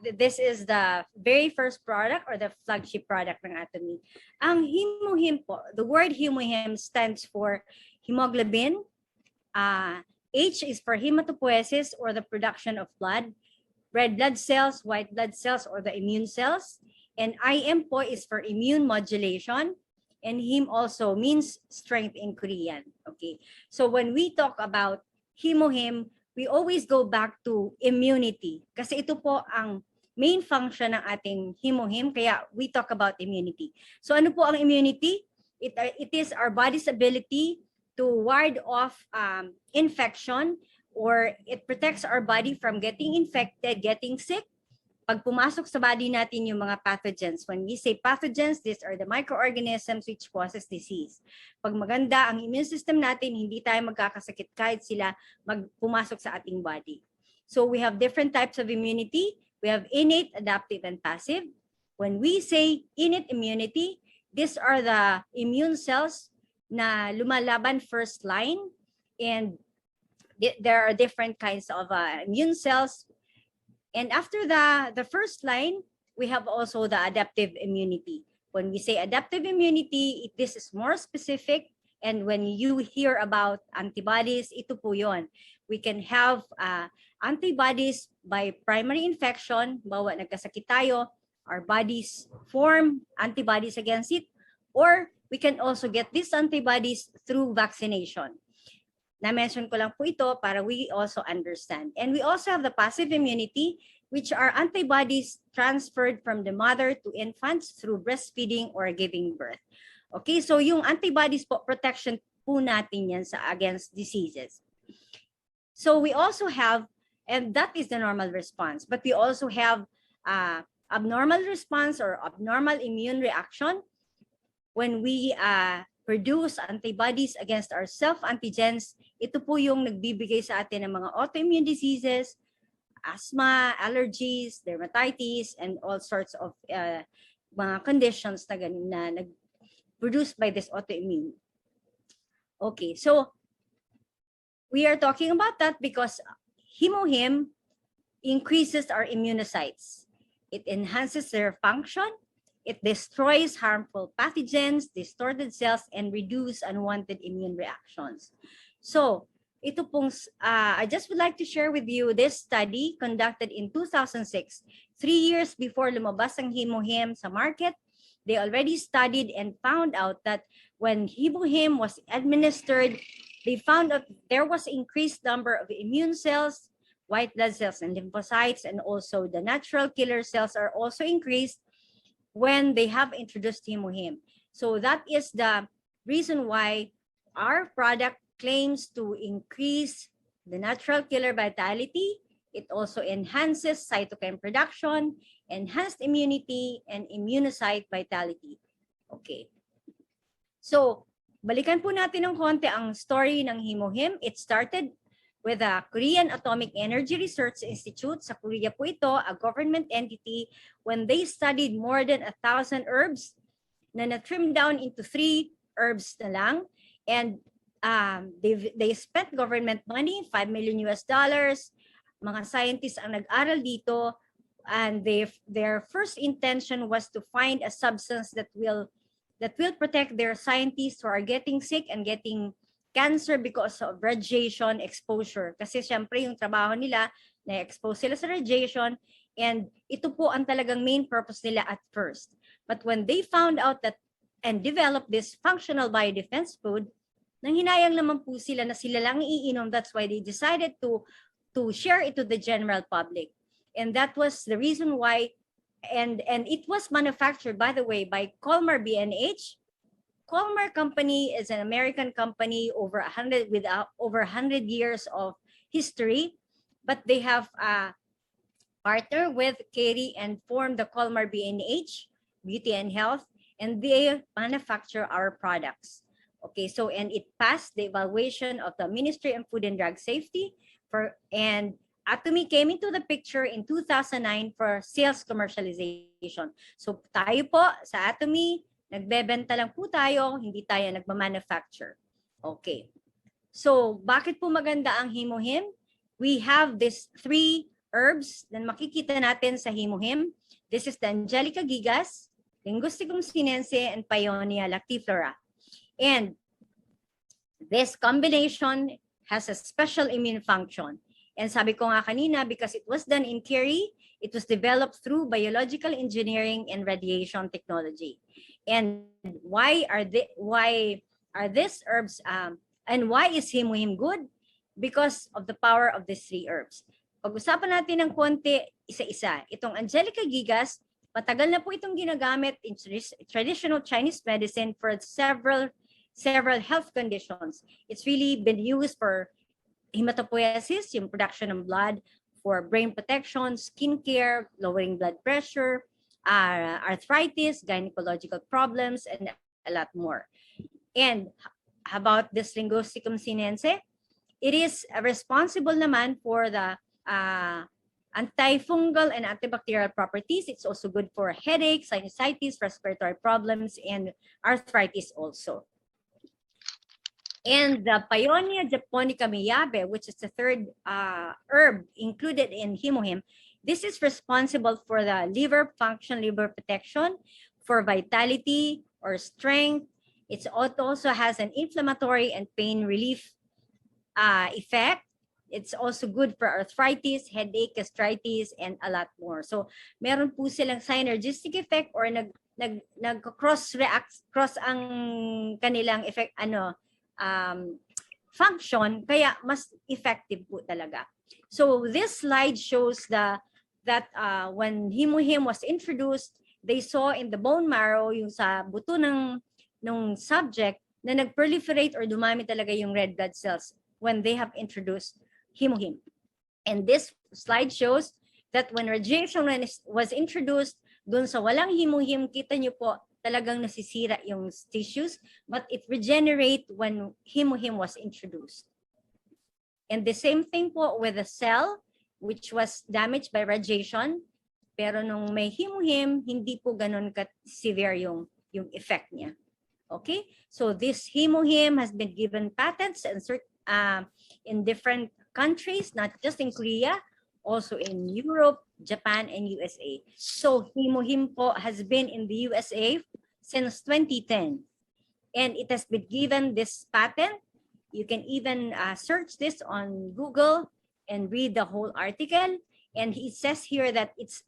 This is the very first product or the flagship product ng Atomy. Ang Hemohim po, the word Hemohim stands for hemoglobin. H is for hematopoiesis or the production of blood. Red blood cells, white blood cells or the immune cells. And IM po is for immune modulation. And Him also means strength in Korean. Okay. So when we talk about Hemohim, we always go back to immunity. Kasi ito po ang main function ng ating Hemohim, kaya we talk about immunity. So ano po ang immunity? It is our body's ability to ward off infection, or it protects our body from getting infected, getting sick. Pag pumasok sa body natin yung mga pathogens, when we say pathogens, these are the microorganisms which causes disease. Pag maganda ang immune system natin, hindi tayo magkakasakit kahit sila pumasok sa ating body. So we have different types of immunity. We have innate, adaptive, and passive. When we say innate immunity, these are the immune cells na lumalaban first line, and there are different kinds of immune cells. And after the first line, we have also the adaptive immunity. When we say adaptive immunity, this is more specific. And when you hear about antibodies, ito po yun. We can have antibodies by primary infection. Bawa nagkasakit tayo, our bodies form antibodies against it. Or we can also get these antibodies through vaccination. Na-mention ko lang po ito para we also understand. And we also have the passive immunity, which are antibodies transferred from the mother to infants through breastfeeding or giving birth. Okay, so yung antibodies po, protection po natin yan against diseases. So we also have, and that is the normal response, but we also have abnormal response or abnormal immune reaction when we produce antibodies against our self-antigens. Ito po yung nagbibigay sa atin ng mga autoimmune diseases, asthma, allergies, dermatitis, and all sorts of mga conditions na produced by this autoimmune. Okay, so we are talking about that because Hemohim increases our immunocytes. It enhances their function. It destroys harmful pathogens, distorted cells, and reduce unwanted immune reactions. So, ito pong, I just would like to share with you this study conducted in 2006. 3 years before lumabas ang Hemohim sa market, they already studied and found out that when Hemohim was administered, they found that there was increased number of immune cells, white blood cells, and lymphocytes, and also the natural killer cells are also increased when they have introduced Hemohim. So that is the reason why our product claims to increase the natural killer vitality. It also enhances cytokine production, enhanced immunity, and immunocyte vitality. Okay. So, balikan po natin ng konti ang story ng Hemohim. It started with the Korean Atomic Energy Research Institute. Sa Korea po ito, a government entity, when they studied more than 1,000 herbs na na-trim down into 3 herbs na lang. And they spent government money, $5 million. Mga scientists ang nag-aral dito, and their first intention was to find a substance that will protect their scientists who are getting sick and getting cancer because of radiation exposure. Kasi syempre yung trabaho nila, na-expose sila sa radiation, and ito po ang talagang main purpose nila at first. But when they found out that and developed this functional biodefense food, nang hinayang naman po sila na sila lang iinom. That's why they decided to share it to the general public. And that was the reason why, and it was manufactured, by the way, by Colmar B&H. Colmar Company is an American company with over 100 years of history, but they have partnered with Katie and formed the Colmar B&H Beauty and Health, and they manufacture our products. Okay, so and it passed the evaluation of the Ministry of Food and Drug Safety and Atomy came into the picture in 2009 for sales commercialization. So tayo po sa Atomy, nagbebenta lang po tayo, hindi tayo nagmamanufacture. Okay. So, bakit po maganda ang Hemohim? We have these 3 herbs na makikita natin sa Hemohim. This is the Angelica gigas, Linguisticum sinense, and Paeonia lactiflora. And this combination has a special immune function. And sabi ko nga kanina, because it was done in theory, it was developed through biological engineering and radiation technology. And why are these herbs and why is Hemohim good? Because of the power of these three herbs. Pag-usapan natin ng konti, isa-isa. Itong Angelica gigas, matagal na po itong ginagamit in traditional Chinese medicine for several health conditions. It's really been used for hematopoiesis, yung production ng blood, for brain protection, skincare, lowering blood pressure, arthritis, gynecological problems, and a lot more. And about this Linguisticum sinense, it is responsible naman for the antifungal and antibacterial properties. It's also good for headaches, sinusitis, respiratory problems, and arthritis also. And the Paeonia japonica miyabe, which is the third herb included in Hemohim, this is responsible for the liver function, liver protection, for vitality or strength. It also has an inflammatory and pain relief effect. It's also good for arthritis, headache, gastritis, and a lot more. So, meron po silang synergistic effect or nag-cross ang kanilang effect, function, kaya mas effective po talaga. So, this slide shows that when Hemohim was introduced, they saw in the bone marrow, yung sa buto ng subject, na nag-proliferate or dumami talaga yung red blood cells when they have introduced Hemohim. And this slide shows that when radiation was introduced, dun sa walang Hemohim, kita nyo po, talagang nasisira yung tissues, but it regenerate when Hemohim was introduced. And the same thing po with the cell, which was damaged by radiation, pero nung may Hemohim, hindi po ganun ka-severe yung effect niya. Okay? So this Hemohim has been given patents and in different countries, not just in Korea, also in Europe, Japan, and USA. So Hemohim po has been in the USA since 2010. And it has been given this patent. You can even search this on Google and read the whole article. And it says here that its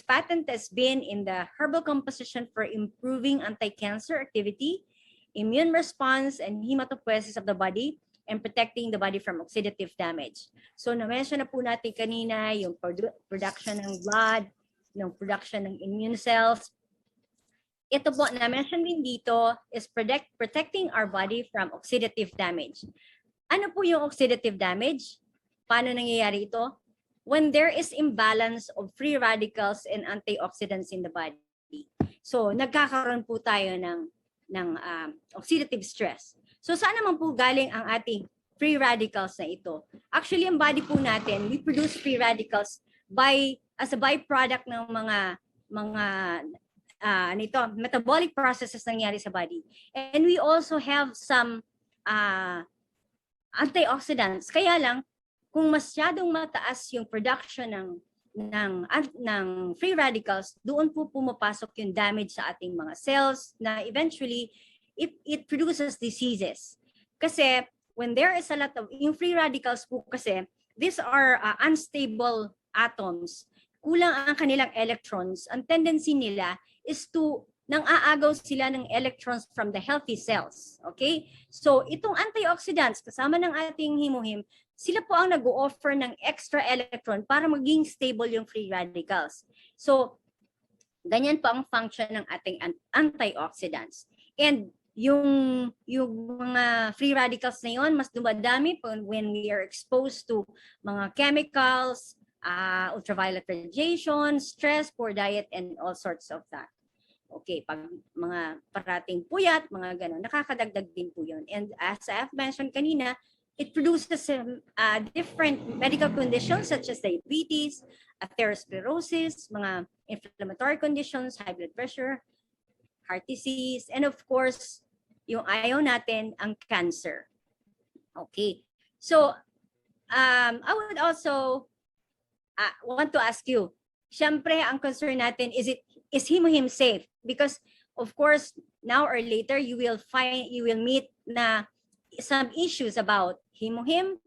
patent has been in the herbal composition for improving anti-cancer activity, immune response, and hematopoiesis of the body, and protecting the body from oxidative damage. So na-mention na po natin kanina yung production ng blood, yung production ng immune cells. Ito po, na-mention din dito is protecting our body from oxidative damage. Ano po yung oxidative damage? Paano nangyayari ito? When there is imbalance of free radicals and antioxidants in the body. So nagkakaroon po tayo ng oxidative stress. So saan naman po galing ang ating free radicals na ito? Actually, ang body po natin, we produce free radicals as a byproduct ng mga metabolic processes nangyari sa body. And we also have some antioxidants. Kaya lang, kung masyadong mataas yung production ng free radicals, doon po pumapasok yung damage sa ating mga cells na eventually it produces diseases. Kasi when there is a lot of, yung free radicals po kasi, these are unstable atoms. Kulang ang kanilang electrons. Ang tendency nila is to, nang-aagaw sila ng electrons from the healthy cells. Okay? So itong antioxidants, kasama ng ating Hemohim, sila po ang nag-o-offer ng extra electron para maging stable yung free radicals. So, ganyan po ang function ng ating antioxidants. And yung mga free radicals na yun, mas dumadami when we are exposed to mga chemicals, ultraviolet radiation, stress, poor diet, and all sorts of that. Okay, pag mga parating puyat, mga ganun, nakakadagdag din po yun. And as I have mentioned kanina, it produces different medical conditions such as diabetes, atherosclerosis, mga inflammatory conditions, high blood pressure, heart disease, and of course, yung ayaw natin, ang cancer. Okay. So, I would also want to ask you, syempre, ang concern natin, is Hemohim safe? Because, of course, now or later, you will meet na some issues about Hemohim.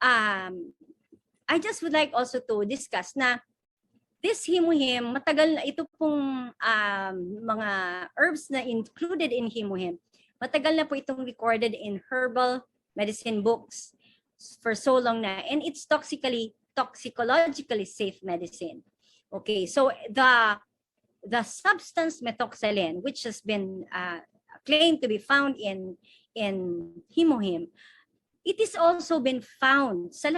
I just would like also to discuss na this Hemohim, matagal na ito pong mga herbs na included in Hemohim. Matagal na po itong recorded in herbal medicine books for so long na. And it's toxicologically safe medicine. Okay, so the substance methoxylin, which has been claimed to be found in Hemohim, it is also been found sa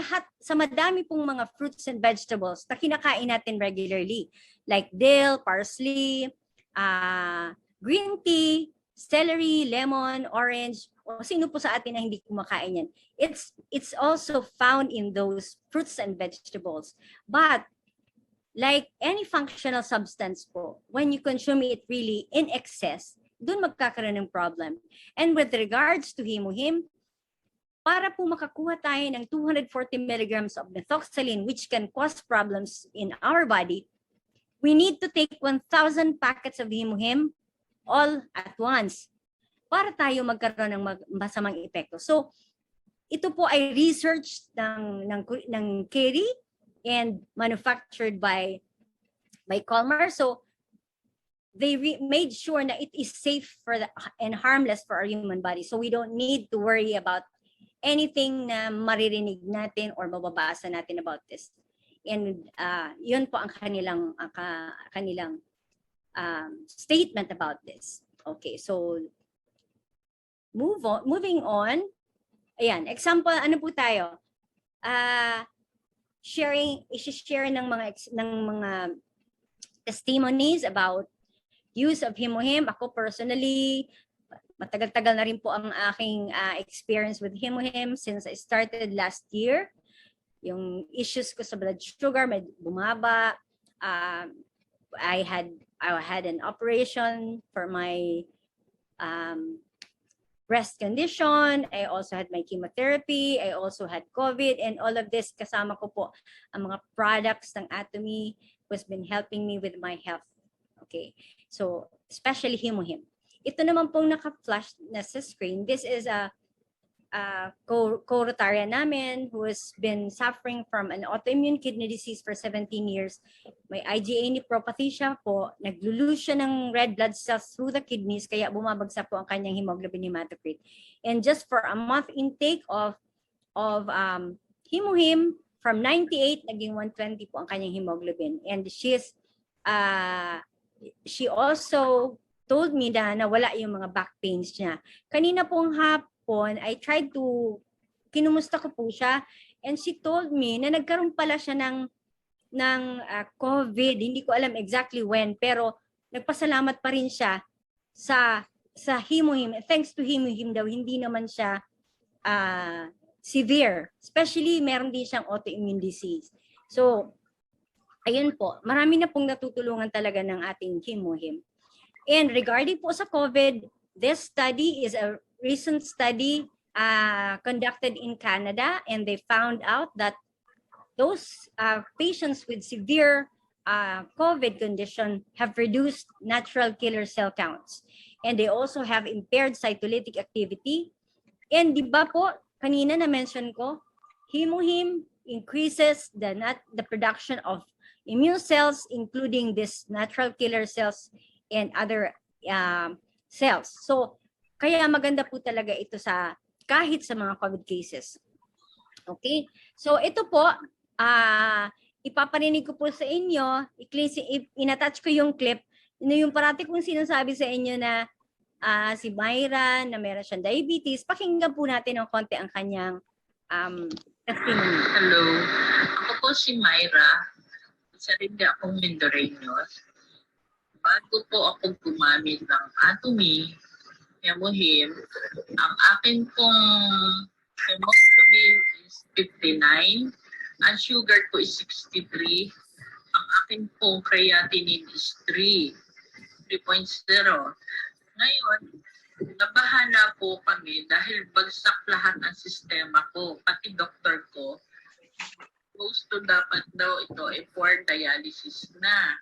madami pong mga fruits and vegetables na kinakain natin regularly, like dill, parsley, green tea, celery, lemon, orange, o sino po sa atin na hindi kumakain yan. It's also found in those fruits and vegetables. But like any functional substance po, when you consume it really in excess, dun magkakaroon ng problem. And with regards to Hemohim, para po makakuha tayo ng 240 milligrams of methoxylin, which can cause problems in our body, we need to take 1,000 packets of Hemohim all at once para tayo magkaroon ng masamang epekto. So, ito po ay research ng Kerry and manufactured by Colmar. So, they made sure that it is safe and harmless for our human body. So, we don't need to worry about anything na maririnig natin or mababasa natin about this. And yun po ang kanilang statement about this. Okay, so moving on. Ayan, example, ano po tayo? I-share ng mga testimonies about use of Hemohim. Ako personally, matagal-tagal na rin po ang aking experience with Hemohim since I started last year. Yung issues ko sa blood sugar, may bumaba. I had an operation for my breast condition. I also had my chemotherapy. I also had COVID, and all of this kasama ko po ang mga products ng Atomy who's been helping me with my health. Okay, so especially Hemohim. Ito naman pong naka-flash na sa screen. This is a co-Rotarian namin who has been suffering from an autoimmune kidney disease for 17 years. May IgA nephropathy siya po. Nag-lose siya ng red blood cells through the kidneys, kaya bumabagsak po ang kanyang hemoglobin hematocrit. And just for a month intake of Hemohim, from 98, naging 120 po ang kanyang hemoglobin. And she also told me na nawala yung mga back pains niya. Kanina pong hapon, I tried to, kinumusta ko po siya, and she told me na nagkaroon pala siya ng COVID. Hindi ko alam exactly when, pero nagpasalamat pa rin siya sa Hemohim. Thanks to Hemohim daw, hindi naman siya severe. Especially, meron din siyang autoimmune disease. So, ayun po, marami na pong natutulungan talaga ng ating Hemohim. And regarding po sa COVID, this study is a recent study conducted in Canada, and they found out that those patients with severe COVID condition have reduced natural killer cell counts. And they also have impaired cytolytic activity. And di ba po, kanina na-mention ko, Hemohim increases the production of immune cells, including these natural killer cells and other cells. So, kaya maganda po talaga ito kahit sa mga COVID cases. Okay? So, ito po, ipaparinig ko po sa inyo, in-attach ko yung clip, yung parati kong sinasabi sa inyo na si Myra, na meron siyang diabetes, pakinggan po natin ng konti ang kanyang testimony. Hello, ako po si Myra. Isa rin din akong Mindoreños. Bago po ako gumamit ng Atomy, Hemohim, ang akin pong hemoglobin is 59, ang sugar ko is 63, ang akin pong creatinine is 3.0. Ngayon, nabahala po kami dahil bagsak lahat ng sistema ko, pati doktor ko. Supposed to dapat daw ito for dialysis na.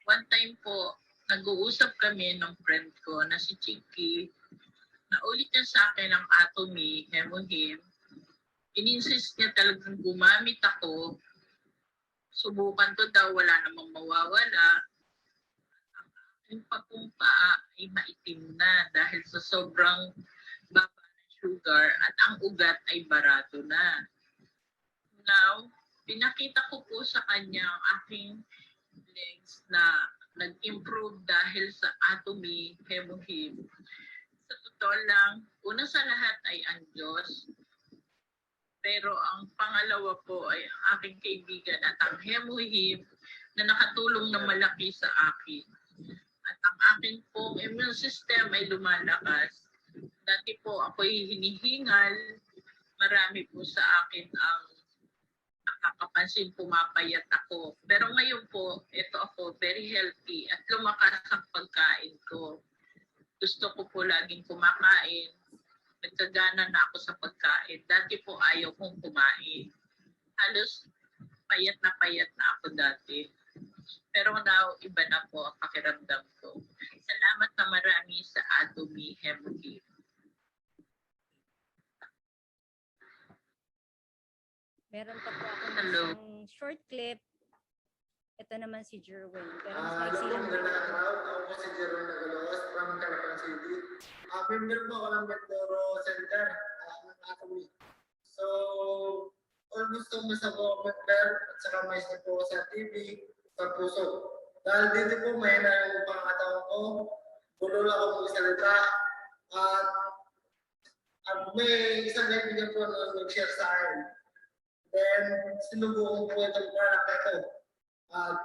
One time po, nag-uusap kami ng friend ko na si Chiki, na ulit niya sa akin ang Atomy, Hemohim. Ininsist niya talagang gumamit ako. Subukan to daw, wala namang mawawala. Ang pagong paa ay maitim na dahil sa sobrang baba ng sugar at ang ugat ay barato na. Now, pinakita ko po sa kanya ang aking legs na nag-improve dahil sa Atomy, Hemohim. Sa totoo lang, una sa lahat ay ang Diyos. Pero ang pangalawa po ay ang aking kaibigan at ang Hemohim na nakatulong na malaki sa akin. At ang akin pong immune system ay lumalakas. Dati po ako'y hinihingal. Marami po sa akin ang nakakapansin, pumapayat ako. Pero ngayon po, ito ako very healthy at lumakas ang pagkain ko. Gusto ko po laging kumakain. Nagkagana na ako sa pagkain. Dati po ayaw kong kumain. Halos payat na ako dati. Pero now, iba na po ang pakiramdam ko. Salamat na marami sa Atomy, Hemohim. Meron pa po ako Hello. isang short clip. Ito naman si Jerwin. Pero mas Hello maiksi po, lang. magandang araw. Ako po si Jerome Nagaloas from Calapan City. Member po ako ng Mindoro Center ng Atomy. So, almost tumasa po ako member at saka may isa po sa TV, sa puso. Dahil dito po may yung pangatawan ko, bulol ako magsalita, at may isang kaibigan po na nag-share sa akin. Then, sinubukan po itong product na ito.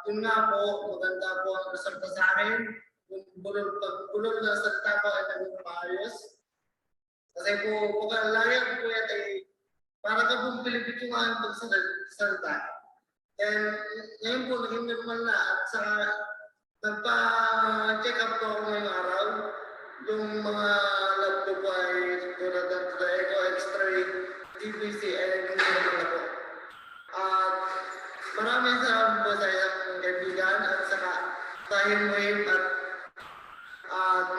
Yun nga po, maganda po ang resulta sa akin. Yung bulol na salita ko ay naging maayos. Kasi po, lagi ako po yan ay para ka pong Pilipit yung aking pagsalita. And ngayon po, naging normal na. At saka, nagpa-check up po ako ngayong araw. Yung mga lab ko po ay tulad ng echo, x-ray, TBC, and normal na po. Maraming salamat po sa isang kaibigan at saka sa Hemohim at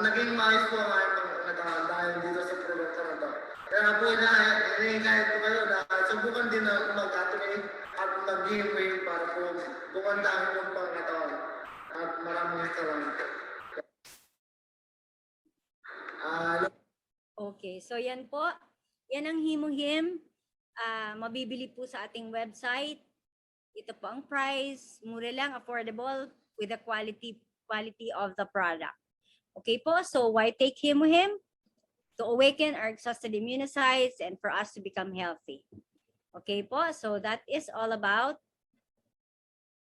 naging maayos po ang aking pangkatawan dahil dito sa produkto na to. Kaya po hinahingayat ko kayo na subukan din na mag-Atomy at mag-Hemohim para po gumanda ang inyong pangkatawan. At maraming salamat po. Okay, so yan po. Yan ang Hemohim. Mabibili po sa ating website. Ito po ang price, mura lang, affordable, with the quality of the product. Okay po, so why take Hemohim? To awaken our exhausted immunocytes and for us to become healthy. Okay po, so that is all about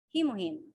Hemohim.